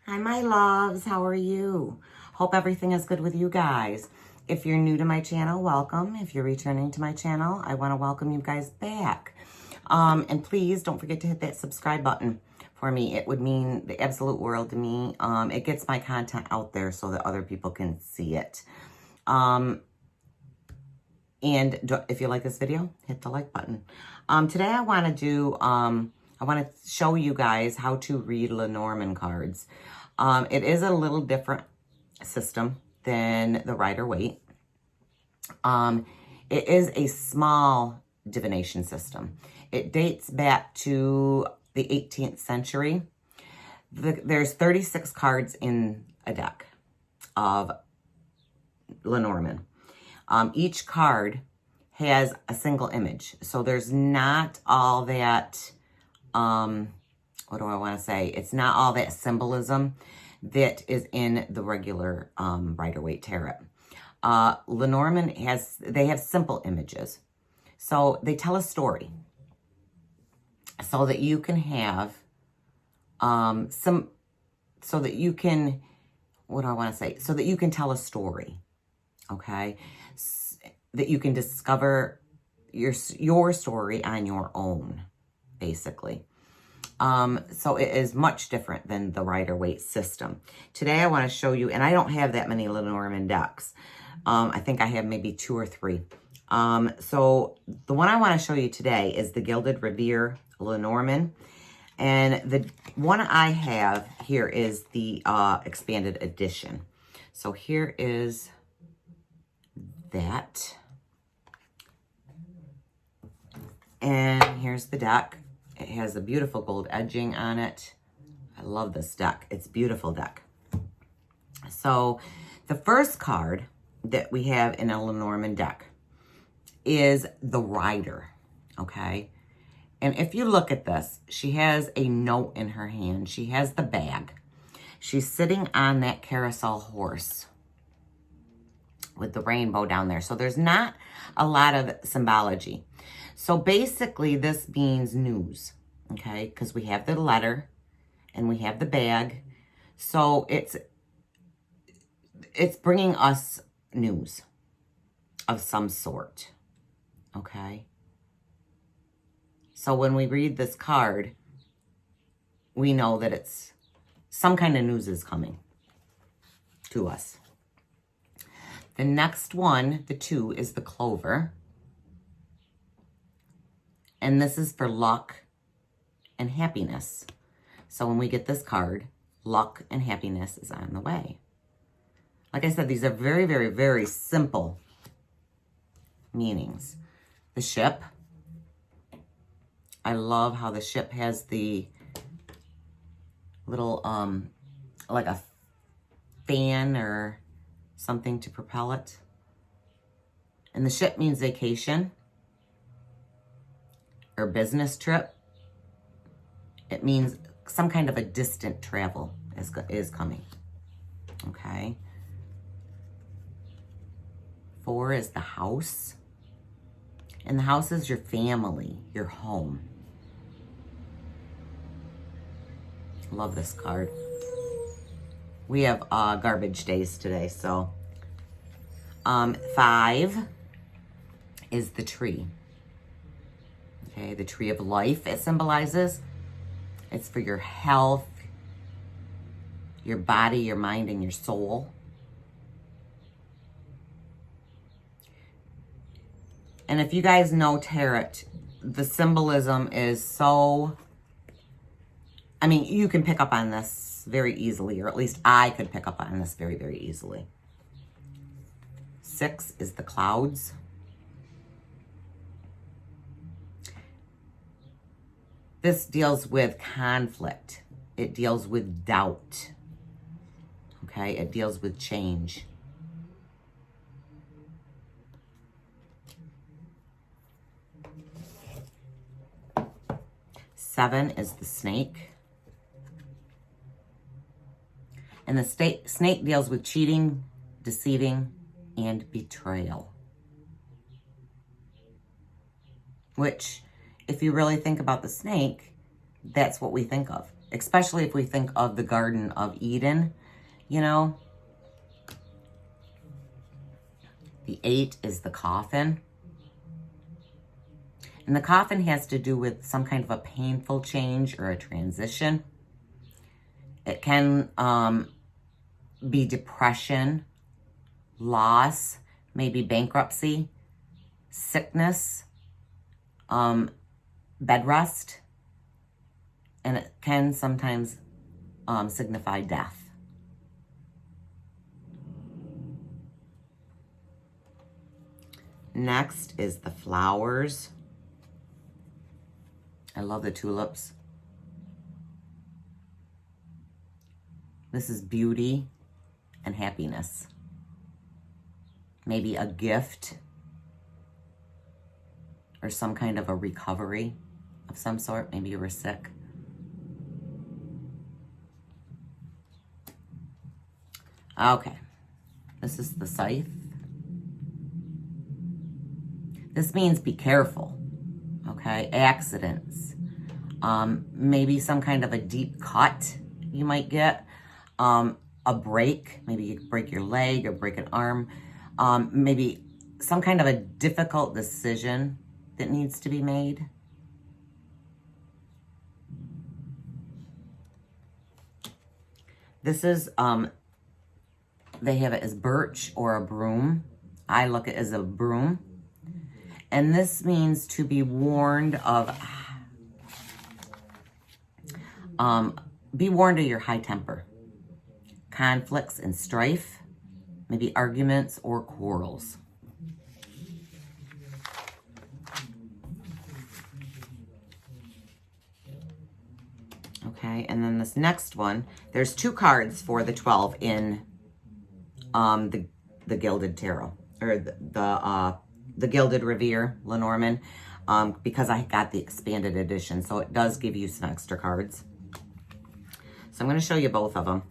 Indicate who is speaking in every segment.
Speaker 1: Hi, my loves. How are you? Hope everything is good with you guys. If you're new to my channel, welcome. If you're returning to my channel, I want to welcome you guys back. And please don't forget to hit that subscribe button for me. It would mean the absolute world to me. It gets my content out there so that other people can see it. And if you like this video, hit the like button. Today I want to show you guys how to read Lenormand cards. It is a little different system than the Rider-Waite. It is a small divination system. It dates back to the 18th century. There's 36 cards in a deck of Lenormand. Each card has a single image. So there's not all that, what do I want to say? It's not all that symbolism that is in the regular Rider-Waite tarot. Lenormand they have simple images. So they tell a story so that you can have so that you can, what do I want to say? So that you can tell a story, okay? That you can discover your story on your own, basically. So it is much different than the Rider-Waite system. Today I want to show you, and I don't have that many Lenormand decks. I think I have maybe 2 or 3. So the one I want to show you today is the Gilded Revere Lenormand. And the one I have here is the expanded edition. So here is that. And here's the deck. It has a beautiful gold edging on it. I love this deck. It's a beautiful deck. So the first card that we have in a Lenormand deck is the Rider, okay? And if you look at this, she has a note in her hand. She has the bag. She's sitting on that carousel horse with the rainbow down there. So there's not a lot of symbology. So basically this means news, okay? Because we have the letter and we have the bag. So it's bringing us news of some sort, okay? So when we read this card, we know that it's some kind of news is coming to us. The next one, the 2, is the Clover. And this is for luck and happiness. So when we get this card, luck and happiness is on the way. Like I said, these are very, very, very simple meanings. The ship. I love how the ship has the little, like a fan or something to propel it. And the ship means vacation or business trip. It means some kind of a distant travel is coming, okay? 4 is the house. And the house is your family, your home. Love this card. We have garbage days today, so. 5 is the tree. Okay, the tree of life it symbolizes. It's for your health, your body, your mind, and your soul. And if you guys know tarot, the symbolism is so, I mean, you can pick up on this very easily, or at least I could pick up on this very, very easily. 6 is the clouds. This deals with conflict. It deals with doubt. Okay, it deals with change. 7 is the snake. And the snake deals with cheating, deceiving, and betrayal. Which, if you really think about the snake, that's what we think of. especially if we think of the Garden of Eden, you know. The 8 is the coffin. And the coffin has to do with some kind of a painful change or a transition. It can be depression, loss, maybe bankruptcy, sickness, bed rest, and it can sometimes signify death. Next is the flowers. I love the tulips. This is beauty and happiness. Maybe a gift or some kind of a recovery of some sort. Maybe you were sick. Okay, this is the scythe. This means be careful, okay? Accidents. Maybe some kind of a deep cut you might get. A break, maybe you break your leg or break an arm. Maybe some kind of a difficult decision that needs to be made. This is, they have it as birch or a broom. I look at it as a broom. And this means to be warned of, be warned of your high temper, conflicts and strife, maybe arguments or quarrels. Okay, and then this next one, there's 2 cards for the 12 in the Gilded Tarot, or the Gilded Revere, Lenormand, because I got the expanded edition, so it does give you some extra cards. So I'm going to show you both of them.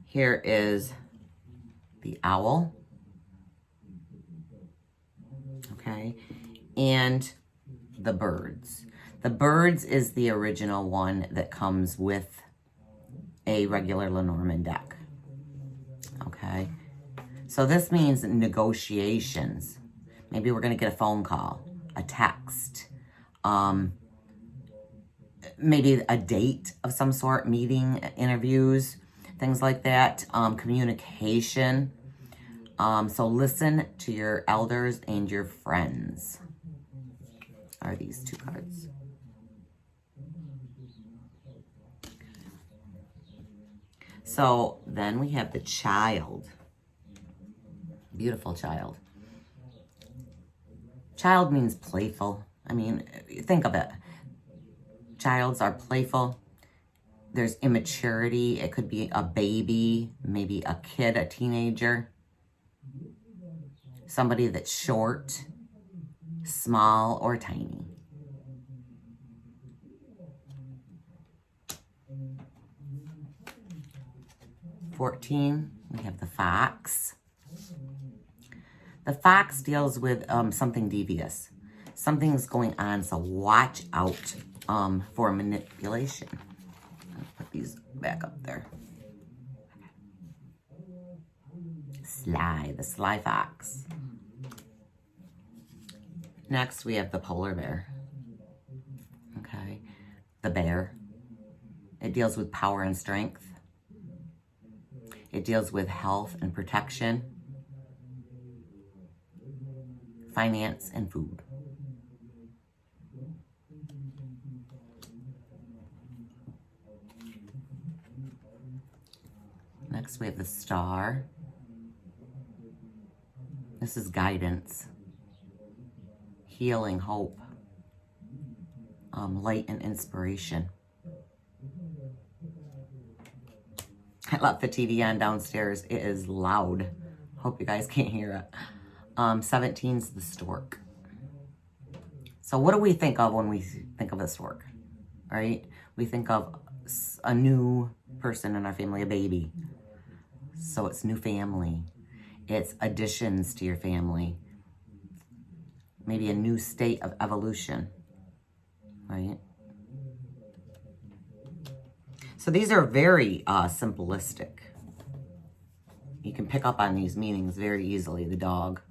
Speaker 1: Here is the owl, okay, and the birds. The birds is the original one that comes with a regular Lenormand deck, okay? So this means negotiations. Maybe we're going to get a phone call, a text, maybe a date of some sort, meeting, interviews, things like that, communication. So listen to your elders and your friends are these 2 cards. So then we have the child. Beautiful child. Child means playful. I mean, think of it. Childs are playful. There's immaturity. It could be a baby, maybe a kid, a teenager. Somebody that's short, small, or tiny. (14), we have the fox. The fox deals with something devious. Something's going on, so watch out for manipulation. I'll put these back up there. The sly fox. Next, we have the polar bear. Okay, the bear. It deals with power and strength. It deals with health and protection, finance, and food. Next, we have the star. This is guidance, healing, hope, light, and inspiration. I left the TV on downstairs. It is loud. Hope you guys can't hear it. 17's the stork. So what do we think of when we think of a stork, right? We think of a new person in our family, a baby. So it's new family. It's additions to your family. Maybe a new state of evolution, right? So these are very simplistic. You can pick up on these meanings very easily. The dog.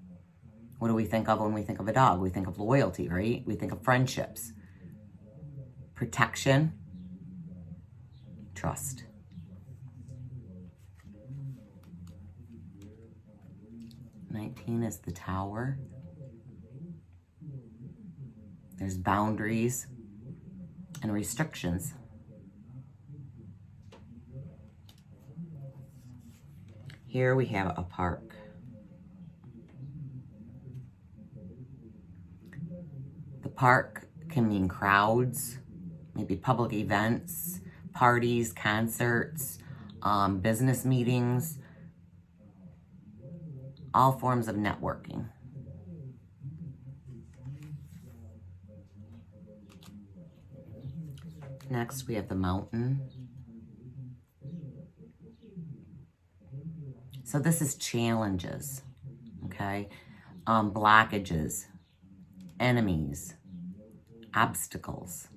Speaker 1: What do we think of when we think of a dog? We think of loyalty, right? We think of friendships. Protection. Trust. $19 is the Tower. There's boundaries and restrictions. Here we have a park. The park can mean crowds, maybe public events, parties, concerts, business meetings, all forms of networking. Next, we have the Mountain. So this is challenges, okay? Blockages, enemies, obstacles.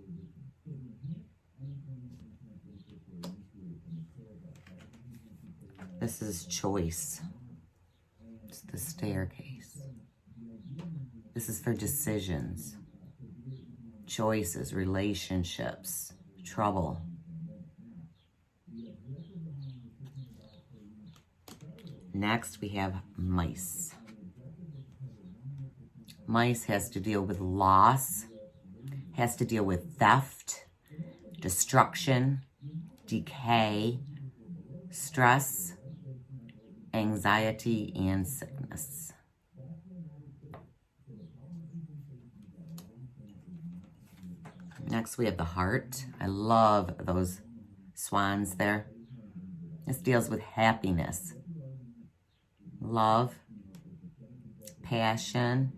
Speaker 1: This is choice. It's the Staircase. This is for decisions, choices, relationships, trouble. Next, we have Mice. Mice has to deal with loss, has to deal with theft, destruction, decay, stress, anxiety, and sickness. Next, we have the Heart. I love those swans there. This deals with happiness, love, passion,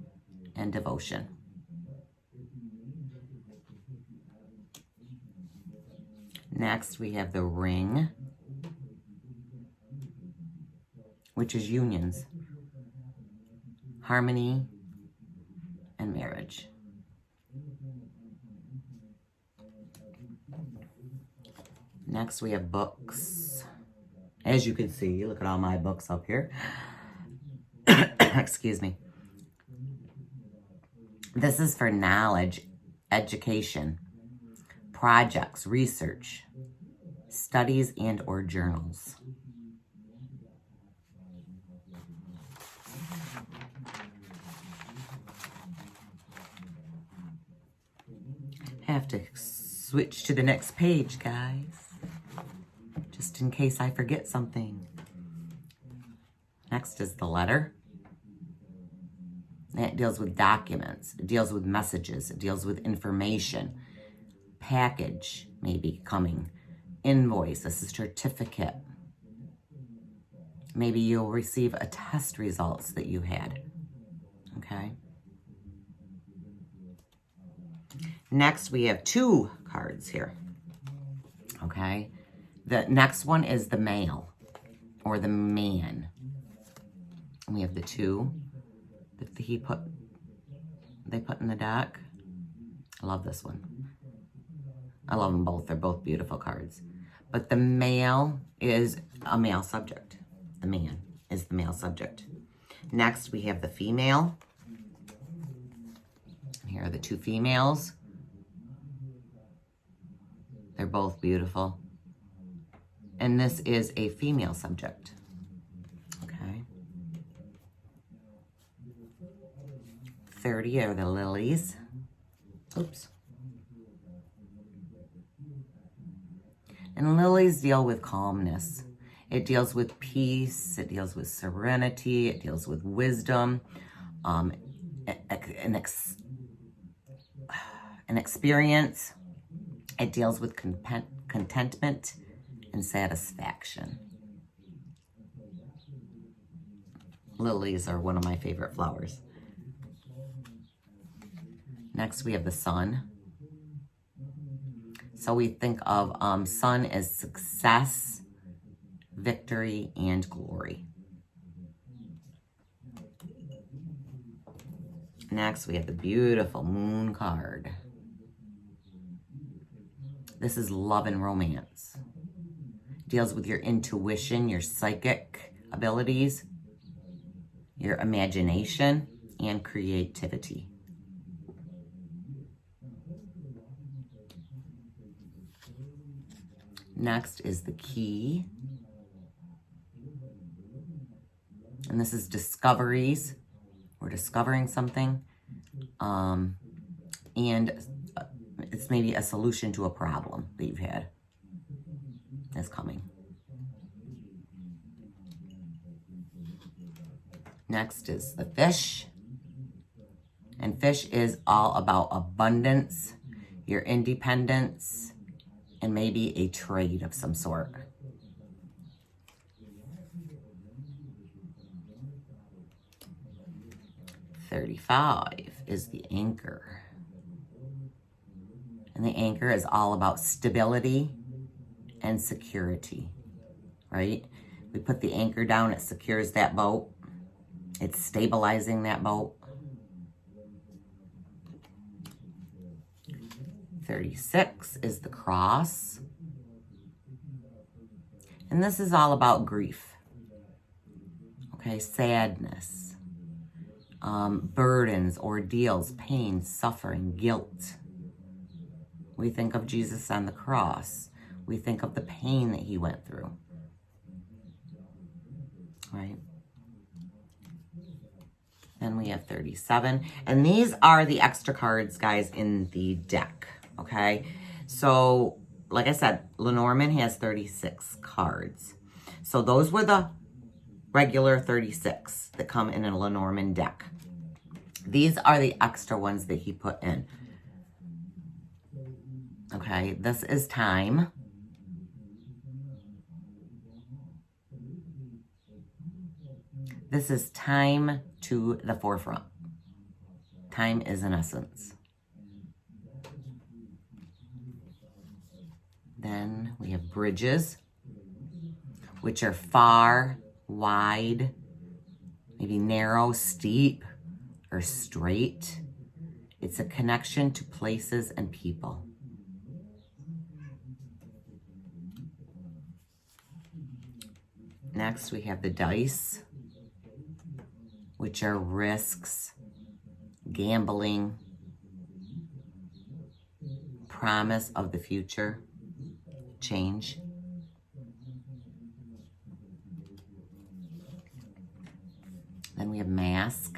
Speaker 1: and devotion. Next, we have the Ring, which is unions, harmony, and marriage. Next, we have books. As you can see, look at all my books up here. Excuse me. This is for knowledge, education, projects, research, studies, and or journals. Have to switch to the next page, guys, just in case I forget something. Next is the Letter. It deals with documents, it deals with messages, it deals with information, package maybe coming, invoice, a certificate. Maybe you'll receive a test results that you had, okay? Next, we have 2 cards here, okay? The next one is the Male, or the Man. And we have the 2 that they put in the deck. I love this one. I love them both. They're both beautiful cards. But the Male is a male subject. The Man is the male subject. Next, we have the Female. And here are the 2 females. They're both beautiful. And this is a female subject. Okay. 30 are the Lilies. Oops. And lilies deal with calmness. It deals with peace. It deals with serenity. It deals with wisdom. An experience. It deals with contentment and satisfaction. Lilies are one of my favorite flowers. Next, we have the Sun. So we think of sun as success, victory, and glory. Next, we have the beautiful Moon card. This is love and romance. deals with your intuition, your psychic abilities, your imagination, and creativity. Next is the Key. And this is discoveries. We're discovering something. And it's maybe a solution to a problem that you've had is coming. Next is the Fish. And Fish is all about abundance, your independence, and maybe a trade of some sort. $35 is the Anchor. And the Anchor is all about stability and security, right? We put the anchor down, it secures that boat. It's stabilizing that boat. 36 is the Cross. And this is all about grief. Okay, sadness, burdens, ordeals, pain, suffering, guilt. We think of Jesus on the cross. We think of the pain that he went through. Right? Then we have 37. And these are the extra cards, guys, in the deck. Okay? So, like I said, Lenormand has 36 cards. So those were the regular 36 that come in a Lenormand deck. These are the extra ones that he put in. Okay, this is Time. This is time to the forefront. Time is an essence. Then we have Bridges, which are far, wide, maybe narrow, steep, or straight. It's a connection to places and people. Next, we have the Dice, which are risks, gambling, promise of the future, change. Then we have Mask.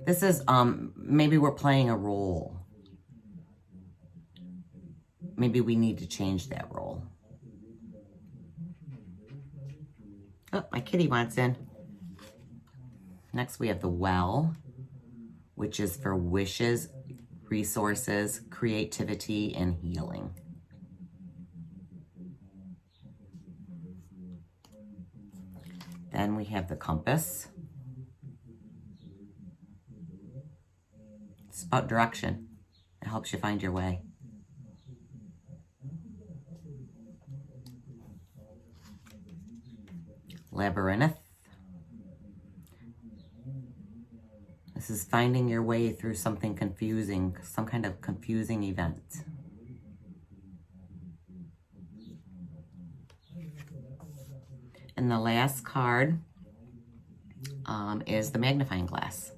Speaker 1: This is, maybe we're playing a role. Maybe we need to change that role. Oh, my kitty wants in. Next, we have the Well, which is for wishes, resources, creativity, and healing. Then we have the Compass. It's about direction. It helps you find your way. Labyrinth. This is finding your way through something confusing, some kind of confusing event. And the last card is the Magnifying Glass.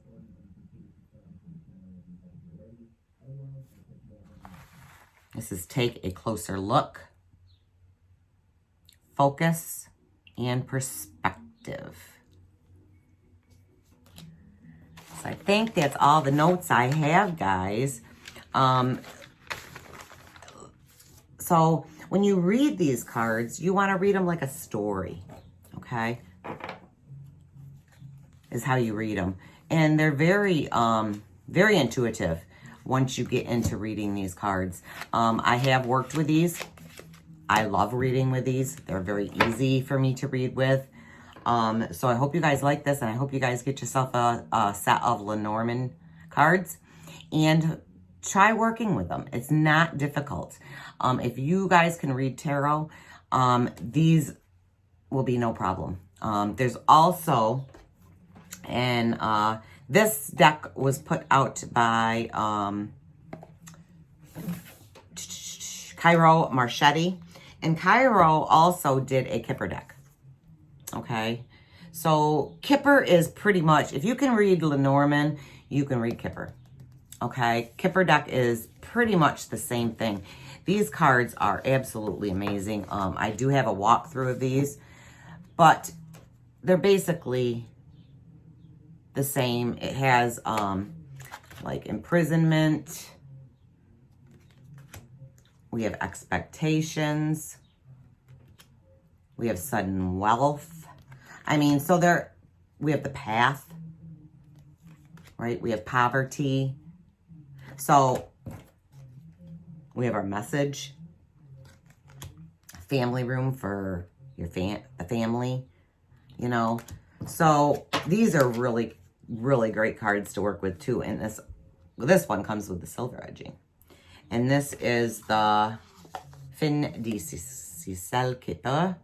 Speaker 1: This is take a closer look, focus, and perspective. So I think that's all the notes I have, guys. So when you read these cards, you want to read them like a story, okay? Is how you read them. And they're very, very intuitive once you get into reading these cards. I have worked with these. I love reading with these. They're very easy for me to read with. So I hope you guys like this, and I hope you guys get yourself a set of Lenormand cards and try working with them. It's not difficult. If you guys can read tarot, these will be no problem. There's also, and this deck was put out by Cairo Marchetti. And Cairo also did a Kipper deck. Okay. So Kipper is pretty much, if you can read Lenormand, you can read Kipper. Okay. Kipper deck is pretty much the same thing. These cards are absolutely amazing. I do have a walkthrough of these, but they're basically the same. It has like imprisonment. We have expectations. We have sudden wealth. I mean, so we have the path, right? We have poverty. So we have our message. Family room for your the family, you know. So these are really, really great cards to work with too. And this one comes with the silver edging. And this is the Fin de Cicel Kipper.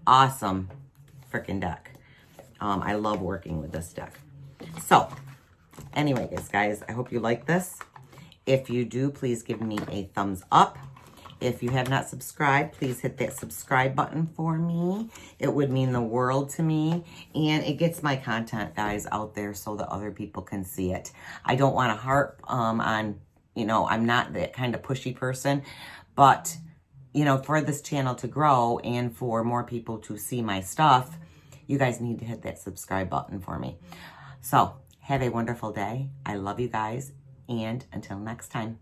Speaker 1: Awesome freaking deck. I love working with this deck. So, anyway, guys, I hope you like this. If you do, please give me a thumbs up. If you have not subscribed, please hit that subscribe button for me. It would mean the world to me. And it gets my content, guys, out there so that other people can see it. I don't want to harp on, you know, I'm not that kind of pushy person. But, you know, for this channel to grow and for more people to see my stuff, you guys need to hit that subscribe button for me. So, have a wonderful day. I love you guys. And until next time.